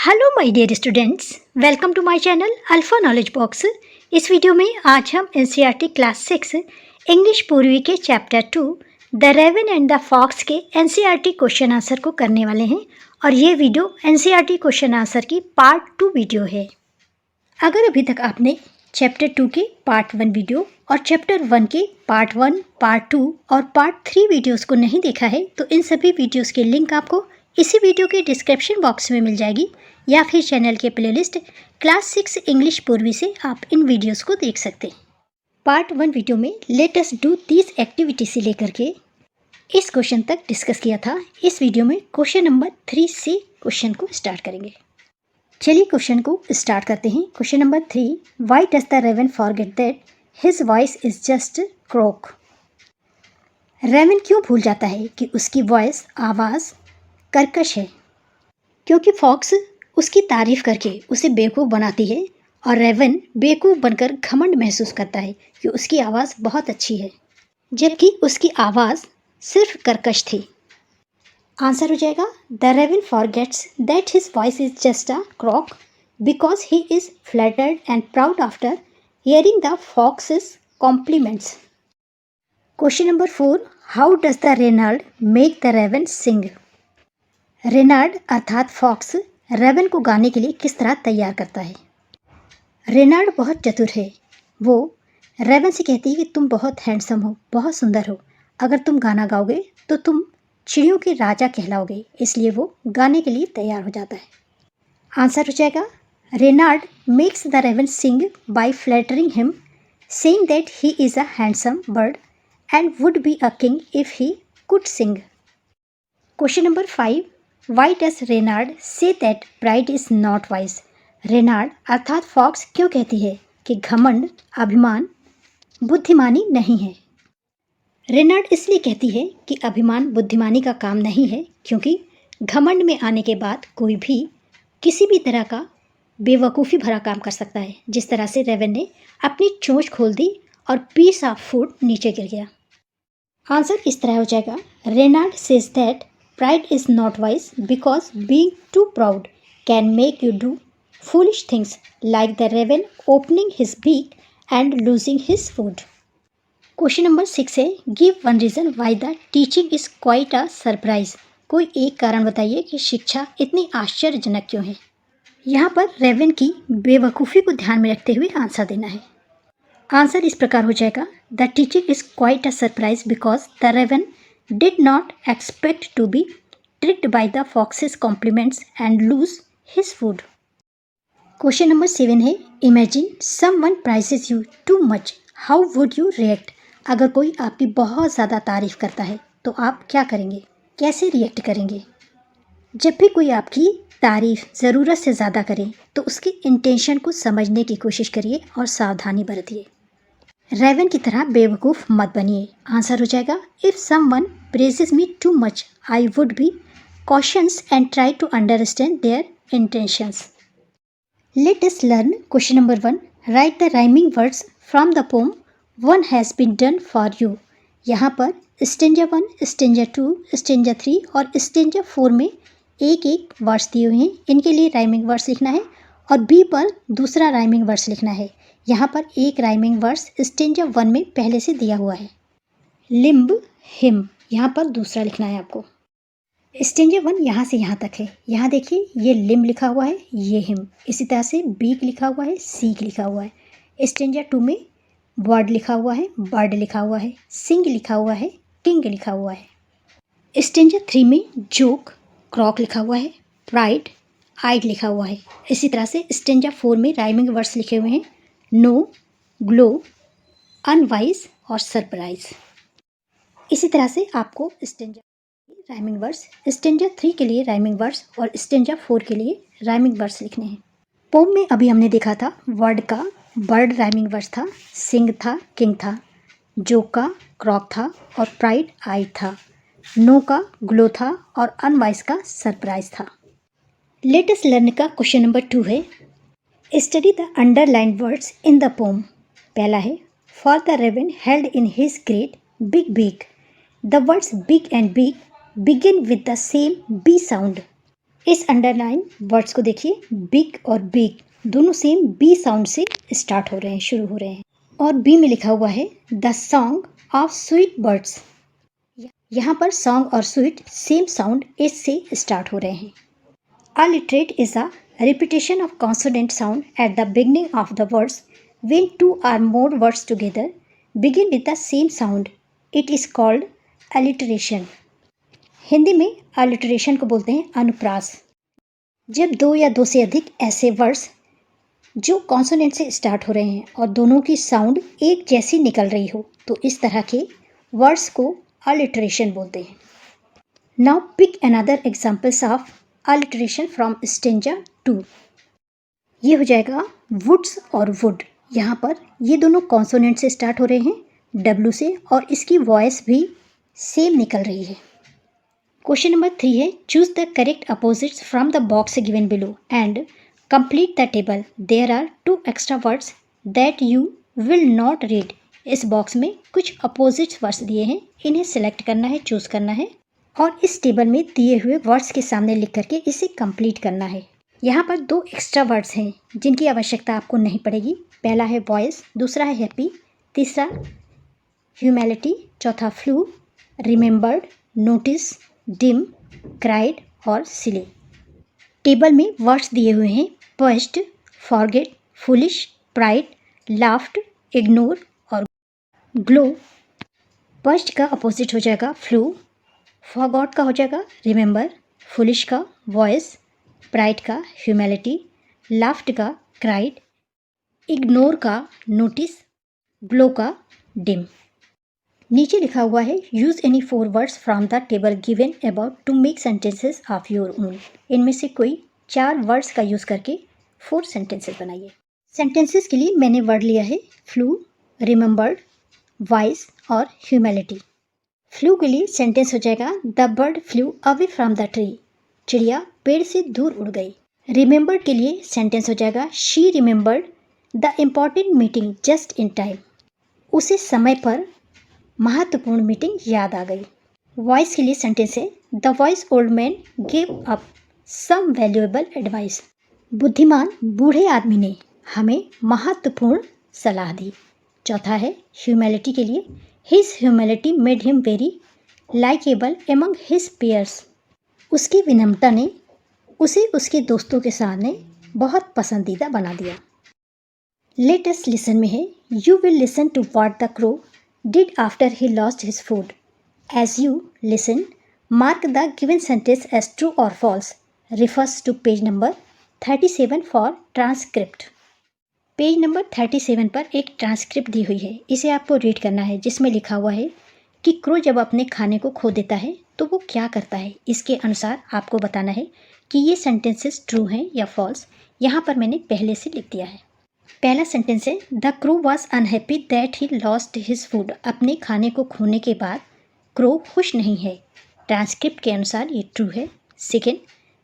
Hello my dear students, welcome to my channel Alpha Knowledge Box. इस video में आज हम एनसीईआरटी क्लास 6 इंग्लिश पूर्वी के chapter 2 the raven and the fox के NCERT question answer को करने वाले हैं और ये वीडियो एनसीईआरटी क्वेश्चन आंसर की पार्ट 2 वीडियो है। अगर अभी तक आपने चैप्टर 2 के पार्ट 1 वीडियो और चैप्टर 1 के पार्ट 1, पार्ट 2 और पार्ट 3 वीडियोज़ को नहीं देखा है तो इन सभी वीडियोज़ के लिंक आपको इसी वीडियो के डिस्क्रिप्शन बॉक्स में मिल जाएगी या फिर चैनल के प्लेलिस्ट क्लास 6 इंग्लिश पूर्वी से आप इन वीडियोस को देख सकते हैं। पार्ट 1 वीडियो में let us do this activity से लेकर के इस क्वेश्चन तक डिस्कस किया था। इस वीडियो में क्वेश्चन नंबर 3 से क्वेश्चन को स्टार्ट करेंगे। चलिए क्वेश्चन को स्टार्ट करते हैं। Question number 3, why does the raven forget that his voice is just croak. Raven क्यों भूल जाता है कि उसकी वॉइस आवाज़ कर्कश है? क्योंकि फॉक्स उसकी तारीफ करके उसे बेवकूफ़ बनाती है और रेवन बेवकूफ़ बनकर घमंड महसूस करता है कि उसकी आवाज़ बहुत अच्छी है, जबकि उसकी आवाज़ सिर्फ कर्कश थी। आंसर हो जाएगा the raven forgets that his voice is just a croak because he is flattered and proud after hearing the fox's compliments. Question number 4, how does the Reynard make the raven sing. Reynard अर्थात fox Raven को गाने के लिए किस तरह तैयार करता है? रेनार्ड बहुत चतुर है। वो रेवन से कहती है कि तुम बहुत हैंडसम हो, बहुत सुंदर हो, अगर तुम गाना गाओगे तो तुम चिड़ियों के राजा कहलाओगे, इसलिए वो गाने के लिए तैयार हो जाता है। आंसर हो जाएगा Reynard makes the raven sing by flattering him, saying that he is a handsome bird and would be a king if he could sing. Question number 5, why does Reynard say that pride is not wise. Reynard अर्थात fox क्यों कहती है कि घमंड, अभिमान बुद्धिमानी नहीं है? रेनार्ड इसलिए कहती है कि अभिमान बुद्धिमानी का काम नहीं है क्योंकि घमंड में आने के बाद कोई भी किसी भी तरह का बेवकूफ़ी भरा काम कर सकता है, जिस तरह से रेवन ने अपनी चोंच खोल दी और पीस ऑफ फूड नीचे गिर गया। आंसर इस तरह हो जाएगा Reynard says that pride is not wise because being too proud can make you do foolish things like the raven opening his beak and losing his food. Question number 6 है, give one reason why the teaching is quite a surprise. कोई एक कारण बताइए कि शिक्षा इतनी आश्चर्यजनक क्यों है। यहाँ पर रेवन की बेवकूफ़ी को ध्यान में रखते हुए आंसर देना है। आंसर इस प्रकार हो जाएगा the teaching is quite a surprise because the raven did not expect to be tricked by the fox's compliments and lose his food. Question number 7 है, imagine someone praises you too much. How would you react? अगर कोई आपकी बहुत ज़्यादा तारीफ करता है तो आप क्या करेंगे, कैसे रिएक्ट करेंगे? जब भी कोई आपकी तारीफ ज़रूरत से ज़्यादा करे तो उसकी इंटेंशन को समझने की कोशिश करिए और सावधानी बरतिए। रेवन की तरह बेवकूफ़ मत बनिए। आंसर हो जाएगा if someone praises me too much I would be cautious and try to understand their intentions. Let us learn question number 1, write the rhyming words from the poem one has been done for you. यहाँ पर stanza 1, stanza 2, stanza 3 और stanza 4 में एक एक words दिए हुए हैं। इनके लिए राइमिंग वर्ड्स लिखना है और बी पर दूसरा राइमिंग वर्ड्स लिखना है। यहाँ पर एक राइमिंग वर्ड्स स्टेंजा 1 में पहले से दिया हुआ है, लिम्ब हिम, यहाँ पर दूसरा लिखना है आपको। स्टेंजा 1 यहाँ से यहाँ तक है। यहाँ देखिए ये लिम्ब लिखा हुआ है, ये हिम। इसी तरह से बीक लिखा हुआ है, सीक लिखा हुआ है। स्टेंजा 2 में बर्ड लिखा हुआ है, बर्ड लिखा हुआ है, सिंग लिखा हुआ है, किंग लिखा हुआ है। स्टेंजा 3 में जोक, क्रॉक लिखा हुआ है, प्राइड, आइड लिखा हुआ है। इसी तरह से स्टेंजा 4 में राइमिंग वर्ड्स लिखे हुए हैं, नो, ग्लो, अनवाइज और सरप्राइज। इसी तरह से आपको स्टेंजा राइमिंग वर्ड्स, स्टेंजा 3 के लिए राइमिंग वर्ड्स और स्टेंजा 4 के लिए राइमिंग वर्ड्स लिखने हैं। पोम में अभी हमने देखा था वर्ड का बर्ड राइमिंग वर्ड्स था, सिंग था, किंग था, जोक का क्रॉक था और प्राइड आइड था, नो का ग्लो था और अनवाइज का सरप्राइज था। लेट अस लर्न का क्वेश्चन नंबर 2 है, study the underlined words in the poem. पहला है, for the raven held in his great big beak. The words big and big begin with the same B sound. इस underline words को देखिए, big और big दोनों same B sound से start हो रहे हैं, शुरू हो रहे हैं। और बी में लिखा हुआ है the song of sweet birds. यहाँ पर सॉन्ग और स्वीट सेम साउंड एस से स्टार्ट हो रहे हैं। Alliterate is a repetition of consonant sound at the beginning of the words. When two or more words together begin with the same sound, it is called alliteration. Hindi में alliteration को बोलते हैं अनुप्रास। जब दो या दो से अधिक ऐसे वर्ड्स जो कॉन्सोनेंट से स्टार्ट हो रहे हैं और दोनों की साउंड एक जैसी निकल रही हो, तो इस तरह के वर्ड्स को alliteration बोलते हैं। Now pick another examples of alliteration from stanza 2. ये हो जाएगा woods और wood। यहाँ पर ये दोनों कॉन्सोनेंट से स्टार्ट हो रहे हैं W से, और इसकी वॉइस भी सेम निकल रही है। क्वेश्चन नंबर 3 है, choose the correct opposites from the box given below and complete the table. There are 2 extra words that you will not read. इस बॉक्स में कुछ अपोजिट्स वर्ड्स दिए हैं, इन्हें सेलेक्ट करना है, चूज करना है और इस टेबल में दिए हुए वर्ड्स के सामने लिख करके इसे कंप्लीट करना है। यहाँ पर 2 एक्स्ट्रा वर्ड्स हैं जिनकी आवश्यकता आपको नहीं पड़ेगी। पहला है वॉइस, दूसरा है हैप्पी, तीसरा ह्यूमैलिटी, चौथा flu, remembered, notice, dim, cried और सिली। टेबल में वर्ड्स दिए हुए हैं past, forget, foolish, pride, laughed, ignore और ग्लो। पस्ट का अपोजिट हो जाएगा फ्लू, फॉरगॉट का हो जाएगा रिमेंबर, फुलिश का वॉइस, प्राइड का ह्यूमैलिटी, लाफ्ड का क्राइड, इग्नोर का नोटिस, ग्लो का डिम। नीचे लिखा हुआ है use any 4 words from the table given about to make sentences of your own. इनमें से कोई 4 वर्ड्स का यूज करके 4 सेंटेंसेस बनाइए। सेंटेंसेस के लिए मैंने वर्ड लिया है फ्लू, रिमेंबर्ड, वॉइस और ह्यूमैलिटी। फ्लू के लिए सेंटेंस हो जाएगा the bird flu away from the tree. चिड़िया पेड़ से दूर उड़ गई। रिमेंबर्ड के लिए सेंटेंस हो जाएगा she remembered the important meeting just in time. उसे समय पर महत्वपूर्ण मीटिंग याद आ गई। वॉइस के लिए सेंटेंस है the wise old man give up some valuable advice. बुद्धिमान बूढ़े आदमी ने हमें महत्वपूर्ण सलाह दी। चौथा है ह्यूमैलिटी के लिए His humility made him very likable among his peers. उसकी विनम्रता ने उसे उसके दोस्तों के सामने बहुत पसंदीदा बना दिया। Let us listen में है You will listen to what the crow did after he lost his food. As you listen, mark the given sentence as true or false. Refers to page number 37 for transcript. Page number 37 पर एक transcript दी हुई है, इसे आपको read करना है, जिसमें लिखा हुआ है कि क्रो जब अपने खाने को खो देता है तो वो क्या करता है। इसके अनुसार आपको बताना है कि ये सेंटेंसेस ट्रू हैं या फॉल्स। यहाँ पर मैंने पहले से लिख दिया है। पहला सेंटेंस है the crow was unhappy that he lost his food. अपने खाने को खोने के बाद क्रो खुश नहीं है। ट्रांसक्रिप्ट के अनुसार ये ट्रू है। Second,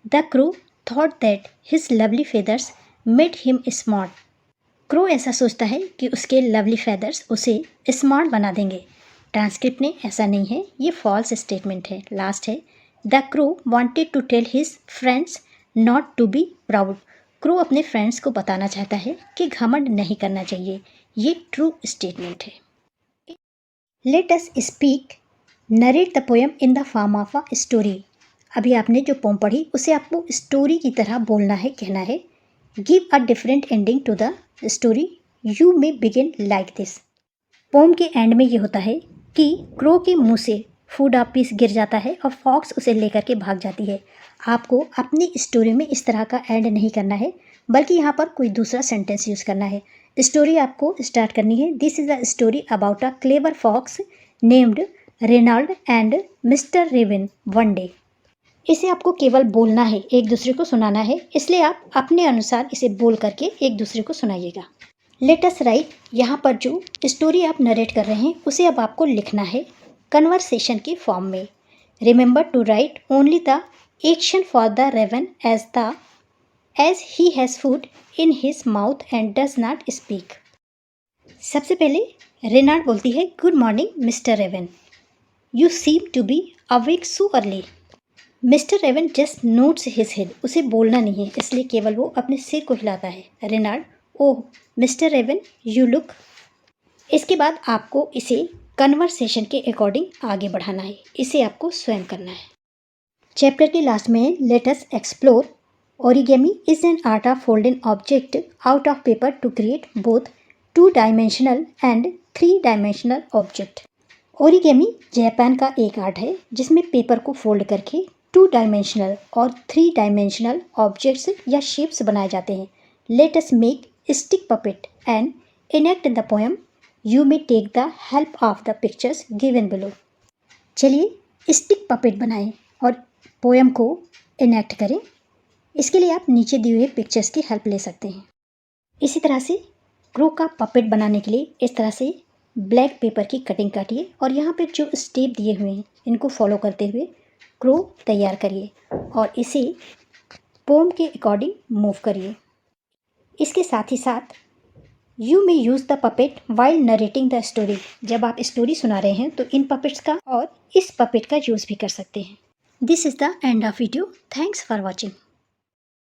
the crow thought that his lovely feathers made him smart. Crow ऐसा सोचता है कि उसके लवली फेदर्स उसे स्मार्ट बना देंगे। ट्रांसक्रिप्ट ने ऐसा नहीं है, ये फॉल्स स्टेटमेंट है। लास्ट है the crow wanted to tell his friends not to be proud. Crow अपने फ्रेंड्स को बताना चाहता है कि घमंड नहीं करना चाहिए। ये ट्रू स्टेटमेंट है। Let us speak narrate the poem in the form of a story. अभी आपने जो पोम पढ़ी उसे आपको स्टोरी की तरह बोलना है, कहना है give a different ending to the story you may begin like this. Poem के एंड में ये होता है कि क्रो के मुंह से फूड पीस गिर जाता है और फॉक्स उसे लेकर के भाग जाती है। आपको अपनी स्टोरी में इस तरह का एंड नहीं करना है, बल्कि यहाँ पर कोई दूसरा सेंटेंस यूज़ करना है। स्टोरी आपको स्टार्ट करनी है this is a story about a clever fox named Reynard and mister Raven one day. इसे आपको केवल बोलना है, एक दूसरे को सुनाना है, इसलिए आप अपने अनुसार इसे बोल करके एक दूसरे को सुनाइएगा। लेट अस राइट, यहाँ पर जो स्टोरी आप नरेट कर रहे हैं उसे अब आपको लिखना है कन्वर्सेशन के फॉर्म में। Remember to write only the action for the Raven as he has food in his mouth and does not speak. सबसे पहले रेनाल्ड बोलती है good morning mister Raven, you seem to be awake so early. Mister Raven just nods his head, उसे बोलना नहीं है इसलिए केवल वो अपने सिर को हिलाता है। Reynard, oh mister Raven you look. इसके बाद आपको इसे कन्वर्सेशन के अकॉर्डिंग आगे बढ़ाना है, इसे आपको स्वयं करना है। चैप्टर के लास्ट में let us explore origami is an art of folding object out of paper two create both 2 dimensional and 3 dimensional object. Origami Japan का एक आर्ट है जिसमें पेपर को फोल्ड करके 2 डायमेंशनल और 3 डायमेंशनल ऑब्जेक्ट्स या शेप्स बनाए जाते हैं। Let us make stick puppet and enact the poem. You may take the help of the pictures given below. चलिए स्टिक पपेट बनाएं और पोएम को इनेक्ट करें। इसके लिए आप नीचे दिए हुए पिक्चर्स की हेल्प ले सकते हैं। इसी तरह से क्रो का पपेट बनाने के लिए इस तरह से ब्लैक पेपर की कटिंग काटिए और यहाँ पे जो स्टेप दिए हुए हैं इनको फॉलो करते हुए क्रो तैयार करिए और इसे पोम के अकॉर्डिंग मूव करिए। इसके साथ ही साथ you may use the puppet while narrating the story, जब आप स्टोरी सुना रहे हैं तो इन पपेट्स का और इस पपेट का यूज़ भी कर सकते हैं। This is the end of video. Thanks for watching.